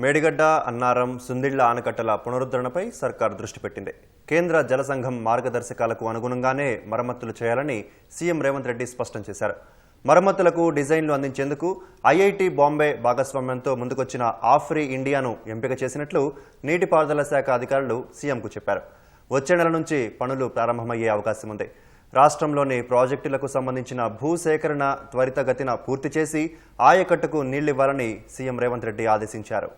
మేడిగడ్డ, అన్నారం, సుందిళ్ల ఆనకట్టల పునరుద్ధరణపై సర్కార్ దృష్టి పెట్టింది. కేంద్ర జల సంఘం మార్గదర్శకాలకు అనుగుణంగానే మరమ్మతులు చేయాలని సీఎం రేవంత్ రెడ్డి స్పష్టం చేశారు. మరమ్మతులకు డిజైన్లు అందించేందుకు ఐఐటి బాంబే భాగస్వామ్యంతో ముందుకొచ్చిన ఆఫ్రీ ఇండియాను ఎంపిక చేసినట్లు నీటిపారుదల శాఖ అధికారులు సీఎంకు చెప్పారు. వచ్చే నెల నుంచి పనులు ప్రారంభమయ్యే అవకాశం ఉంది. రాష్ట్రంలోని ప్రాజెక్టులకు సంబంధించిన భూసేకరణ త్వరితగతిన పూర్తి చేసి ఆయకట్టుకు నీళ్లివ్వాలని సీఎం రేవంత్ రెడ్డి ఆదేశించారు.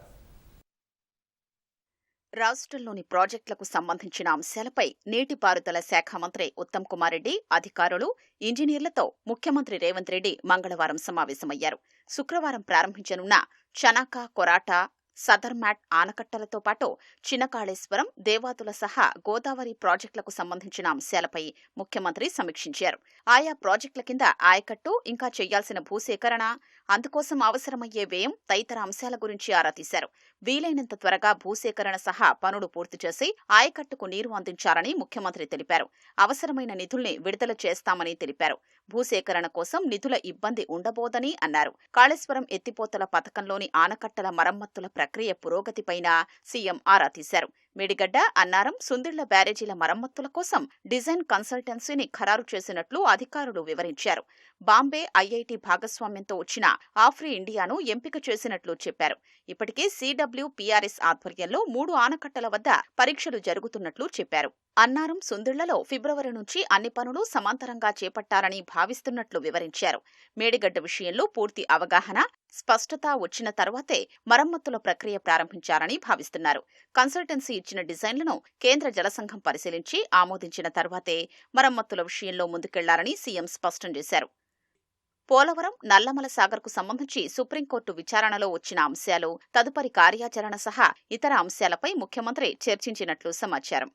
రాష్ట్రంలోని ప్రాజెక్టులకు సంబంధించిన అంశాలపై నీటిపారుదల శాఖ మంత్రి ఉత్తమ్ కుమార్ రెడ్డి, అధికారులు, ఇంజనీర్లతో ముఖ్యమంత్రి రేవంత్ రెడ్డి మంగళవారం సమావేశమయ్యారు. శుక్రవారం ప్రారంభించనున్న చనాక, కొరాట, సదర్మాట్ ఆనకట్టలతో పాటు చిన్నకాళేశ్వరం, దేవాదుల సహా గోదావరి ప్రాజెక్టులకు సంబంధించిన అంశాలపై ముఖ్యమంత్రి సమీక్షించారు. ఆయా ప్రాజెక్టుల కింద ఆయకట్టు, ఇంకా చేయాల్సిన భూసేకరణ, అందుకోసం అవసరమయ్యే వ్యయం తదితర అంశాల గురించి ఆరా తీశారు. వీలైనంత త్వరగా భూసేకరణ సహా పనులు పూర్తి చేసి ఆయకట్టుకు నీరు అందించాలని ముఖ్యమంత్రి తెలిపారు. అవసరమైన నిధుల్ని విడుదల చేస్తామని తెలిపారు. భూసేకరణ కోసం నిధుల ఇబ్బంది ఉండబోదని అన్నారు. కాళేశ్వరం ఎత్తిపోతల పథకంలోని ఆనకట్టల మరమ్మతుల ప్రక్రియ పురోగతిపైన సీఎం ఆరా తీశారు. మేడిగడ్డ, అన్నారం, సుందిళ్ల బ్యారేజీల మరమ్మతుల కోసం డిజైన్ కన్సల్టెన్సీని ఖరారు చేసినట్లు అధికారులు వివరించారు. బాంబే, ఐఐటి భాగస్వామ్యంతో వచ్చిన ఆఫ్రీ ఇండియాను ఎంపిక చేసినట్లు చెప్పారు. ఇప్పటికే CWPRS ఆధ్వర్యంలో 3 ఆనకట్టల వద్ద పరీక్షలు జరుగుతున్నట్లు చెప్పారు. అన్నారం, సుందిళ్లలో ఫిబ్రవరి నుంచి అన్ని పనులు సమాంతరంగా చేపట్టాలని భావిస్తున్నట్లు వివరించారు. మేడిగడ్డ విషయంలో పూర్తి అవగాహన, స్పష్టత వచ్చిన తర్వాతే మరమ్మతుల ప్రక్రియ ప్రారంభించాలని భావిస్తున్నారు. కన్సల్టెన్సీ ఇచ్చిన డిజైన్లను కేంద్ర జలసంఘం పరిశీలించి ఆమోదించిన తర్వాతే మరమ్మతుల విషయంలో ముందుకెళ్లాలని సీఎం స్పష్టం చేశారు. పోలవరం, నల్లమల సాగర్కు సంబంధించి సుప్రీంకోర్టు విచారణలో వచ్చిన అంశాలు, తదుపరి కార్యాచరణ సహా ఇతర అంశాలపై ముఖ్యమంత్రి చర్చించినట్లు సమాచారం.